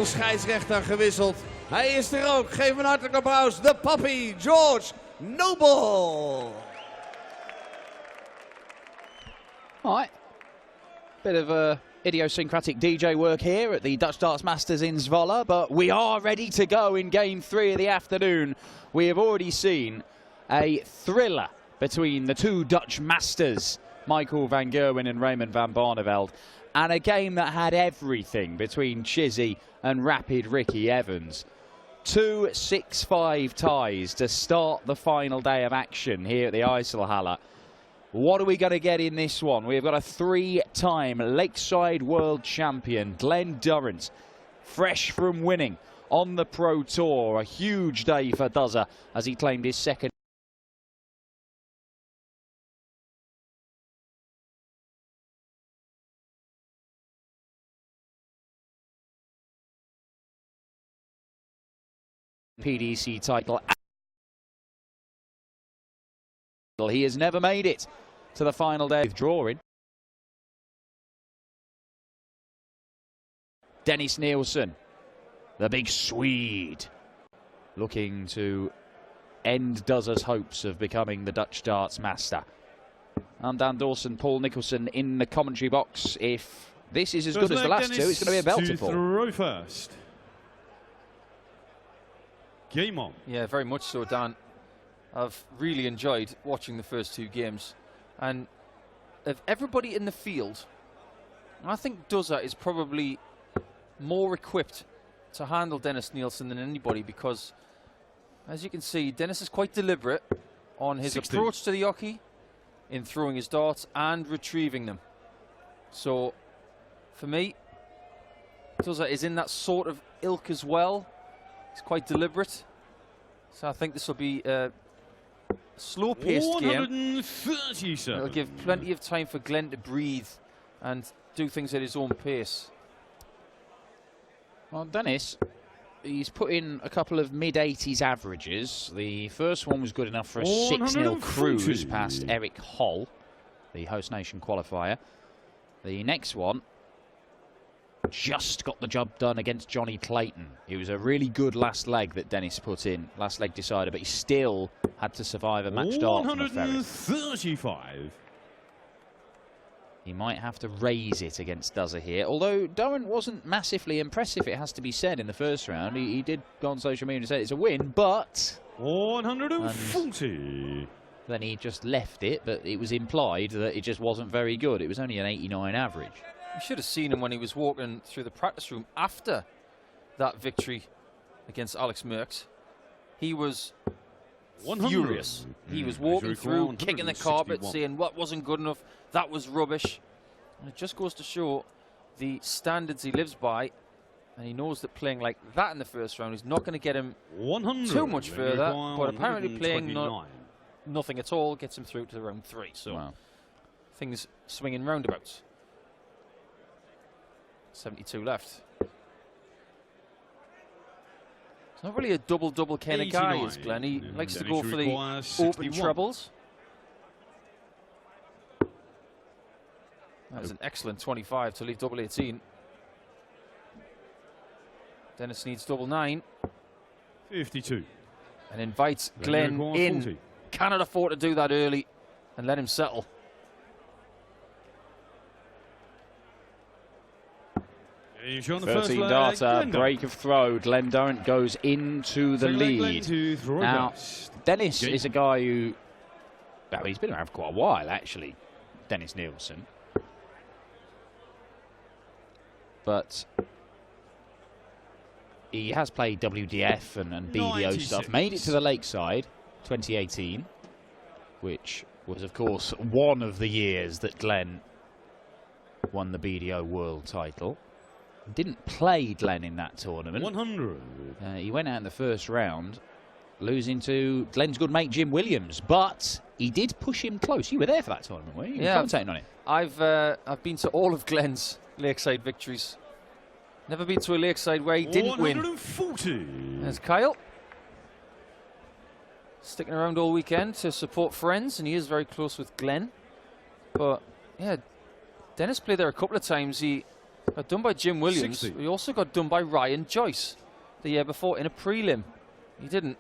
van scheidsrechter gewisseld. Hij is er ook. Geef een hartelijk applaus. De papi, George Noble. All right. Bit of a idiosyncratic DJ work here at the Dutch Darts Masters in Zwolle, but we are ready to go in game 3 of the afternoon. We have already seen a thriller between the two Dutch masters, Michael van Gerwen and Raymond van Barneveld, and a game that had everything between Chizzy and rapid Ricky Evans. 2 6-5 ties to start the final day of action here at the IJsselhalle. What are we going to get in this one? We've got a 3-time Lakeside World Champion, Glenn Durrant, fresh from winning on the Pro Tour. A huge day for Duzza as he claimed his second. PDC title. He has never made it to the final day of drawing. Dennis Nilsson, the big Swede, looking to end Duzza's hopes of becoming the Dutch darts master. I'm Dan Dawson, Paul Nicholson in the commentary box. If this is as good as the last two, it's going to be a belter, Paul. Throw first. Game on. Yeah, very much so, Dan. I've really enjoyed watching the first 2 games. And of everybody in the field, I think Duzza is probably more equipped to handle Dennis Nilsson than anybody, because, as you can see, Dennis is quite deliberate on his approach to the hockey, in throwing his darts and retrieving them. So, for me, Duzza is in that sort of ilk as well. He's quite deliberate. So I think this will be a slow-paced game. It'll give plenty of time for Glenn to breathe and do things at his own pace. Well, Dennis, he's put in a couple of mid-80s averages. The first one was good enough for a 6-0 cruise past Eric Holl, the host nation qualifier. The next one just got the job done against Johnny Clayton. It was a really good last leg that Dennis put in, last leg decider, but he still had to survive a match dart from a ferret. 135. He might have to raise it against Duzza here, although Durrant wasn't massively impressive, it has to be said, in the first round. He did go on social media and say it's a win, but 140. Then he just left it, but it was implied that it just wasn't very good. It was only an 89 average. You should have seen him when he was walking through the practice room after that victory against Alex Merckx. He was furious. He was walking through, kicking the carpet, saying what wasn't good enough, that was rubbish. And it just goes to show the standards he lives by, and he knows that playing like that in the first round is not going to get him too much further, but apparently playing nothing at all gets him through to round 3. So things swing in roundabouts. 72 left. It's not really a double-double kind of guy, is Glenn. He likes to go for the open trebles. That was an excellent 25 to leave double 18. Dennis needs double 9. 52. And invites Glenn in. 40. Cannot afford to do that early and let him settle. He's on the 13 darter, break of throw. Glenn Durrant goes into the lead. Now, Dennis is a guy who, well, he's been around for quite a while, actually, Dennis Nilsson. But he has played WDF and BDO stuff. Made it to the Lakeside 2018, which was, of course, one of the years that Glenn won the BDO World title. Didn't play Glenn in that tournament. 100. He went out in the first round, losing to Glenn's good mate Jim Williams, but he did push him close. You were there for that tournament, weren't you? Yeah, commentating on it. I've been to all of Glenn's Lakeside victories. Never been to a Lakeside where he didn't win. 140. There's Kyle, sticking around all weekend to support friends, and he is very close with Glenn. But yeah, Dennis played there a couple of times. He Got done by Jim Williams. 60. He also got done by Ryan Joyce the year before in a prelim. He didn't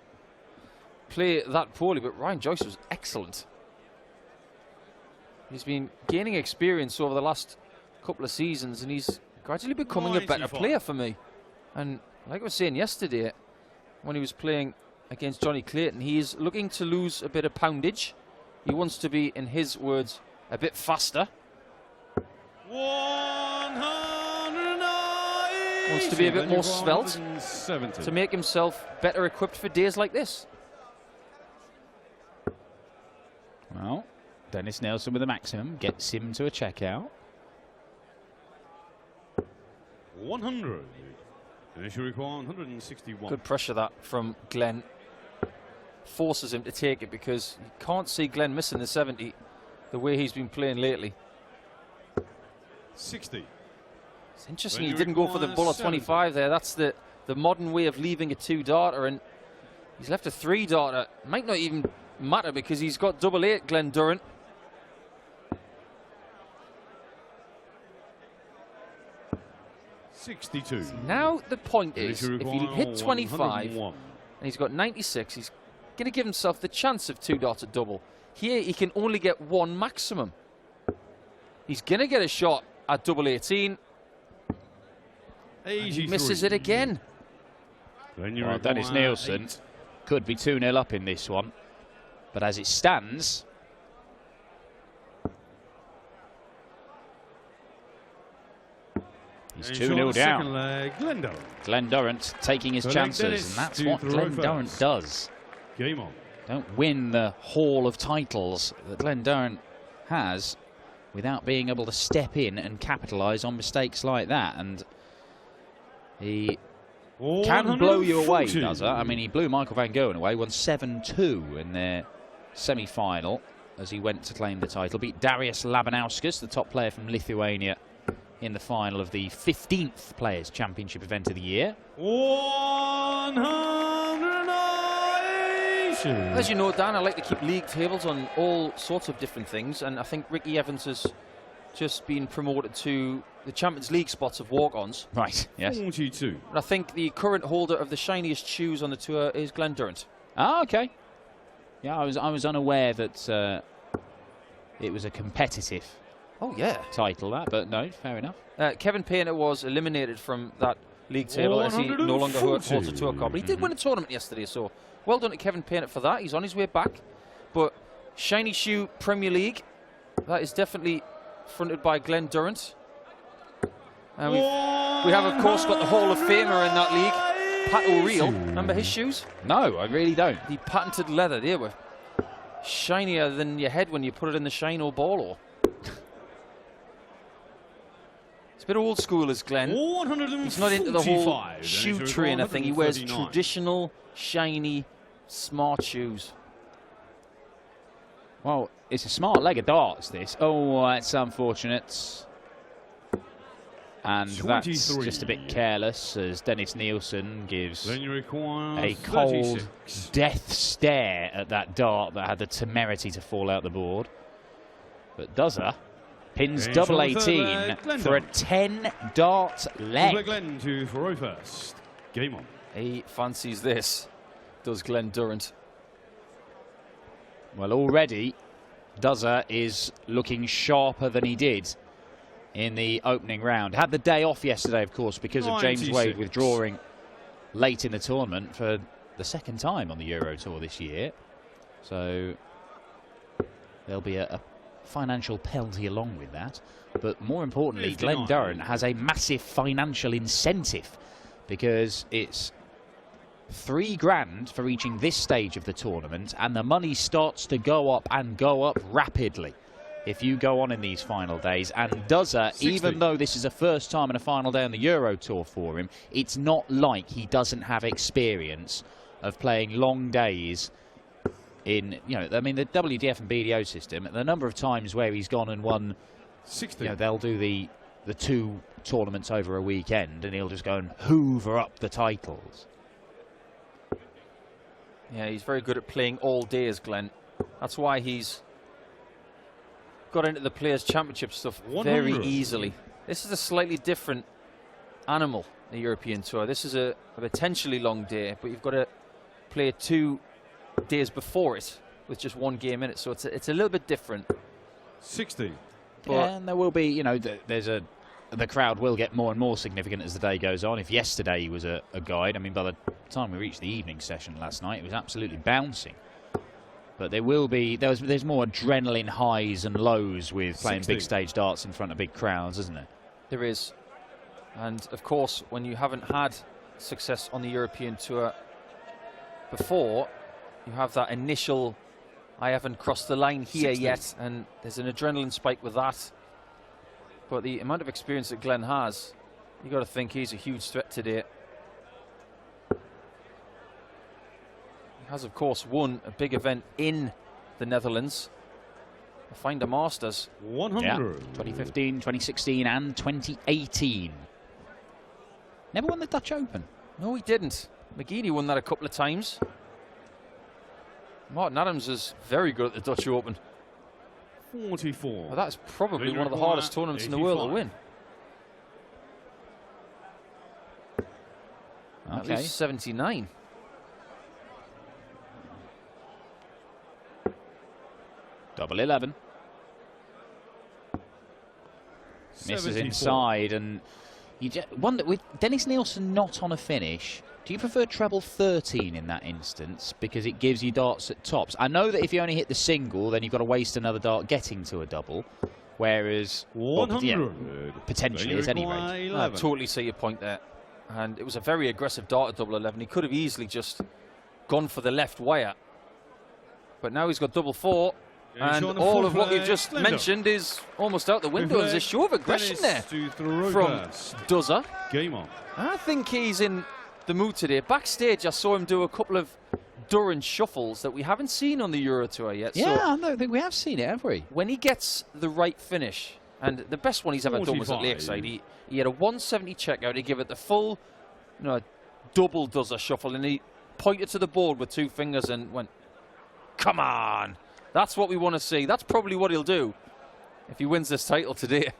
play that poorly, but Ryan Joyce was excellent. He's been gaining experience over the last couple of seasons, and he's gradually becoming a better player for me. And like I was saying yesterday, when he was playing against Johnny Clayton, he is looking to lose a bit of poundage. He wants to be, in his words, a bit faster. 190. Wants to be a bit more svelte 170. to make himself better equipped for days like this. Well, Dennis Nilsson with a maximum gets him to a checkout. 100. Initial require 161. Good pressure that from Glenn. Forces him to take it because you can't see Glenn missing the 70 the way he's been playing lately. 60. It's interesting he didn't go for the bull at 25 there. That's the modern way of leaving a 2-darter, and he's left a 3-darter. Might not even matter because he's got double 8, Glenn Durrant. Now the point is, if he hit 25 and he's got 96, he's going to give himself the chance of 2-darter double. Here he can only get 1 maximum. He's going to get a shot at double 18. And he misses it again. Well, Dennis Nilsson could be 2-0 up in this one, but as it stands, he's 2-0 down. Glenn Durrant taking his chances, and that's what Glenn Durrant does. Game on. Don't win the haul of titles that Glenn Durrant has without being able to step in and capitalise on mistakes like that. And he can blow you away, does he? I mean, he blew Michael van Gerwen away, won 7-2 in their semi-final as he went to claim the title. Beat Darius Labanauskas, the top player from Lithuania, in the final of the 15th Players' Championship event of the year. 190. As you know, Dan, I like to keep league tables on all sorts of different things, and I think Ricky Evans has just been promoted to the Champions League spots of walk-ons. Right, yes. 42. And I think the current holder of the shiniest shoes on the tour is Glenn Durrant. Ah, okay. Yeah, I was unaware that it was a competitive title, that, but no, fair enough. Kevin Painter was eliminated from that league table as he no longer holds a tour card. But he did win a tournament yesterday, so well done to Kevin Painter for that. He's on his way back. But Shiny Shoe Premier League, that is definitely fronted by Glenn Durrant. And we have, of course, got the Hall of Famer in that league, Pat O'Reilly. Remember his shoes? No, I really don't. The patented leather. They were shinier than your head when you put it in the Shino Bolo. It's a bit old school as Glenn. He's not into the whole shoe trainer thing. He wears traditional, shiny, smart shoes. Well, it's a smart leg of darts, this. Oh, that's unfortunate. And 23. That's just a bit careless as Dennis Nilsson gives a cold death stare at that dart that had the temerity to fall out the board. But Dozer pins double 18 for a 10-dart leg. Glenn to throw first. Game on. He fancies this, does Glenn Durrant. Well, already Dozer is looking sharper than he did in the opening round. Had the day off yesterday, of course, because of James Wade withdrawing late in the tournament for the second time on the Euro Tour this year. So there'll be a financial penalty along with that. But more importantly, Glenn Durrant has a massive financial incentive because it's $3,000 for reaching this stage of the tournament, and the money starts to go up and go up rapidly if you go on in these final days. And Dozer, even though this is a first time in a final day on the Euro Tour for him, it's not like he doesn't have experience of playing long days in, you know, I mean, the WDF and BDO system, the number of times where he's gone and won, you know, they'll do the two tournaments over a weekend and he'll just go and hoover up the titles. Yeah, he's very good at playing all days, Glenn. That's why he's got into the Players' Championship stuff very easily. This is a slightly different animal, the European Tour. This is a potentially long day, but you've got to play 2 days before it with just 1 game in it, so it's a little bit different. 60. Yeah, and there will be, you know, the crowd will get more and more significant as the day goes on. If yesterday was a guide, I mean, by the time we reached the evening session last night, it was absolutely bouncing. But there will be, there's more adrenaline highs and lows with playing 60. big stage darts in front of big crowds, isn't there? There is. And of course, when you haven't had success on the European Tour before, you have that initial, I haven't crossed the line here 60. yet, and there's an adrenaline spike with that. But the amount of experience that Glenn has, you got to think he's a huge threat today. He has, of course, won a big event in the Netherlands, the Finder Masters. 100. Yeah, 2015, 2016 and 2018. Never won the Dutch Open. No, he didn't. McGeady won that a couple of times. Martin Adams is very good at the Dutch Open. 44. Well, that's probably They one of the require hardest tournaments in the world to 85. win. At Okay. least 79. Double 11. Misses 74. inside, and you just wonder, with Dennis Nilsson not on a finish, do you prefer treble 13 in that instance because it gives you darts at tops? I know that if you only hit the single, then you've got to waste another dart getting to a double, whereas 100. yeah, potentially at any require rate. 11. I totally see your point there. And it was a very aggressive dart at double 11. He could have easily just gone for the left wire. But now he's got double 4. Yeah, he's And showing the all full of what you've flag. just Slender. mentioned is almost out the window. There's a show of aggression there Dennis to from Throkas. Duzza. Game on. I think he's in the mood today. Backstage, I saw him do a couple of Durrant shuffles that we haven't seen on the Euro Tour yet. Yeah, So I don't think we have seen it, have we? when he gets the right finish, and the best one he's ever done was at 45. Lakeside, he had a 170 checkout. He gave it the full, double Duzza shuffle, and he pointed to the board with 2 fingers and went, "Come on!" That's what we want to see. That's probably what he'll do if he wins this title today.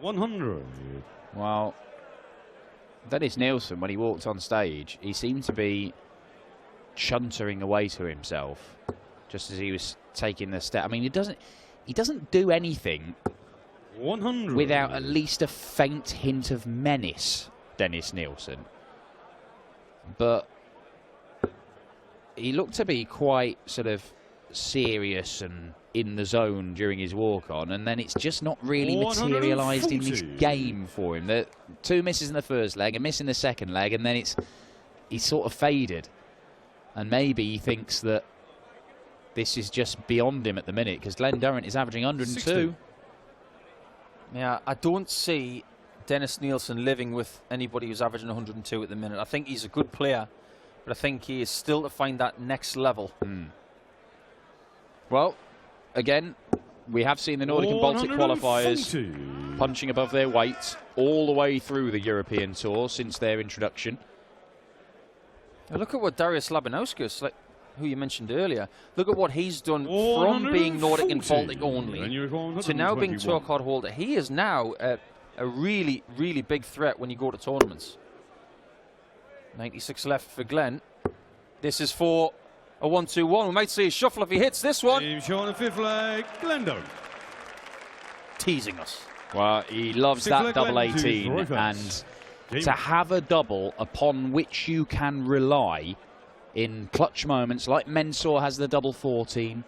100. Well, Dennis Nilsson, when he walked on stage, he seemed to be chuntering away to himself just as he was taking the step. I mean, he doesn't do anything 100. without at least a faint hint of menace, Dennis Nilsson. But he looked to be quite sort of serious and in the zone during his walk on, and then it's just not really materialised in this 140. game for him. The 2 misses in the first leg, a miss in the second leg, and then he's sort of faded. And maybe he thinks that this is just beyond him at the minute, because Glenn Durrant is averaging 102. 60. Yeah, I don't see Dennis Nilsson living with anybody who's averaging 102 at the minute. I think he's a good player, but I think he is still to find that next level. Well, again, we have seen the Nordic and Baltic qualifiers 140. punching above their weight all the way through the European Tour since their introduction. Now look at what Darius Labanauskas, who you mentioned earlier, look at what he's done from being Nordic and 140. Baltic only And you require to now being 121. tour card holder. He is now a really, really big threat when you go to tournaments. 96 left for Glenn. This is for a 1-2-1. We might see a shuffle if he hits this one. Team showing the 5th leg. Glendo. Teasing us. Well, he loves Six that leg double Glenn to 18, Roy and Fest. Game to on. have a double upon which you can rely in clutch moments like Mensah has the double 14.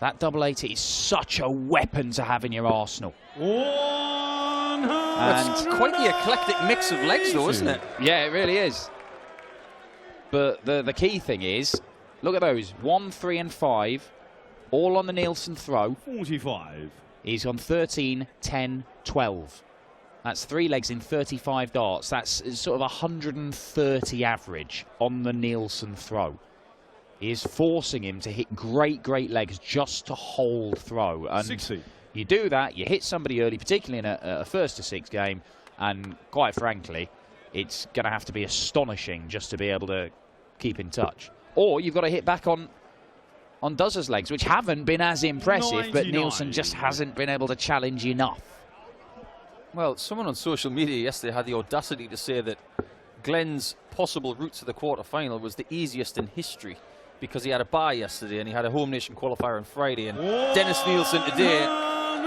That double 18 is such a weapon to have in your arsenal. 100. That's quite the eclectic mix of legs, though, isn't it? Yeah, it really is. But the key thing is, look at those, 1, 3 and 5, all on the Nilsson throw. 45. He's on 13, 10, 12. That's 3 legs in 35 darts. That's sort of 130 average on the Nilsson throw. He is forcing him to hit great legs just to hold throw. And 60. you do that, you hit somebody early, particularly in a 1st to 6 game, and quite frankly, it's going to have to be astonishing just to be able to keep in touch. Or you've got to hit back on Duzza's legs, which haven't been as impressive, but 99. Nilsson just hasn't been able to challenge enough. Well, someone on social media yesterday had the audacity to say that Glenn's possible route to the quarter-final was the easiest in history because he had a bye yesterday and he had a home nation qualifier on Friday and Dennis Nilsson today.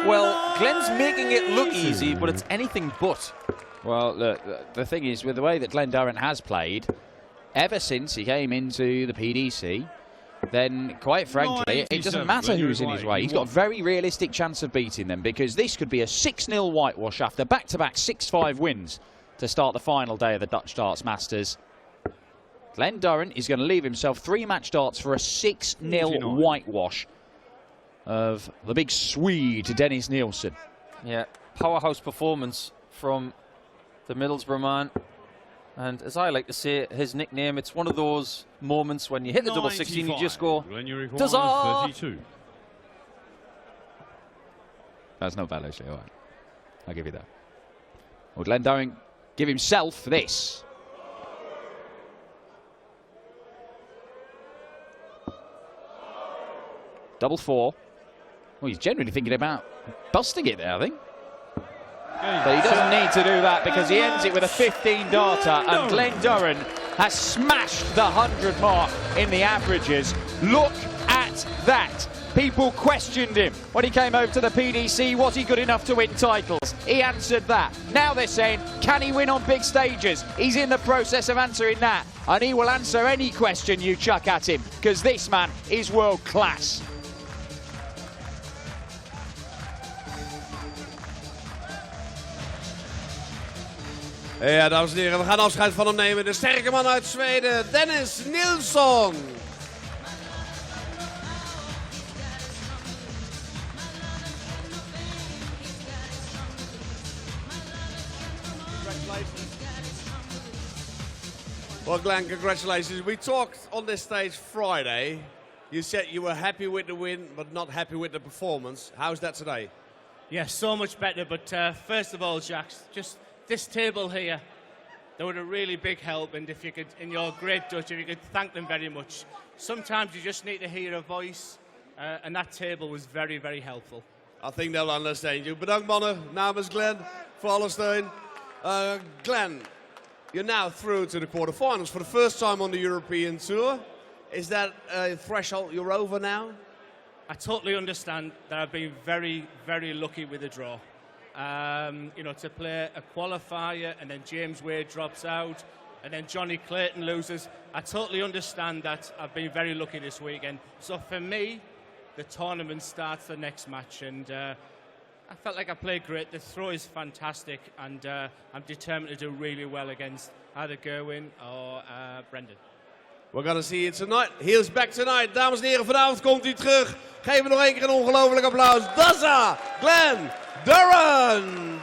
Well, Glenn's making it look easy, but it's anything but. Well, look, the thing is, with the way that Glenn Durrant has played, ever since he came into the PDC, then, quite frankly, it doesn't matter who's in his way. He's got a very realistic chance of beating them because this could be a 6-0 whitewash after back-to-back 6-5 wins to start the final day of the Dutch Darts Masters. Glenn Durrant is going to leave himself 3 match darts for a 6-0 whitewash of the big Swede, Dennis Nilsson. Yeah, powerhouse performance from the Middlesbrough man. And as I like to say, his nickname, it's one of those moments when you hit the double 16, you just go, Duzzah! 32. That's not bad, actually. All right. I'll give you that. Well, Glenn Durrant give himself this. Double 4. Well, he's generally thinking about busting it there, I think. But he doesn't need to do that because he ends it with a 15 darter, and Glenn Durrant has smashed the 100 mark in the averages. Look at that. People questioned him when he came over to the PDC. Was he good enough to win titles? He answered that. Now they're saying, can he win on big stages? He's in the process of answering that, and he will answer any question you chuck at him because this man is world class. Ja, dames en heren, we gaan afscheid van hem nemen. De sterke man uit Zweden, Dennis Nilsson. Well, Glenn, congratulations. We talked on this stage Friday. You said you were happy with the win, but not happy with the performance. How's that today? Yeah, so much better. But first of all, Jacques, just this table here, they were a really big help. And if you could, in your great Dutch, if you could thank them very much. Sometimes you just need to hear a voice, and that table was very, very helpful. I think they'll understand you. Bedankt, mannen, namens Glenn, voor alle steun. Glenn, you're now through to the quarterfinals for the first time on the European Tour. Is that a threshold you're over now? I totally understand that I've been very, very lucky with the draw. You know, to play a qualifier and then James Wade drops out and then Johnny Clayton loses. I totally understand that I've been very lucky this weekend. So for me, the tournament starts the next match, and I felt like I played great. The throw is fantastic, and I'm determined to do really well against either Gerwin or Brendan. We're gonna see it tonight. He's back tonight. Dames en heren, vanavond komt hij terug. Geef hem nog één keer een ongelooflijk applaus. Duzzah, Glenn Durrant.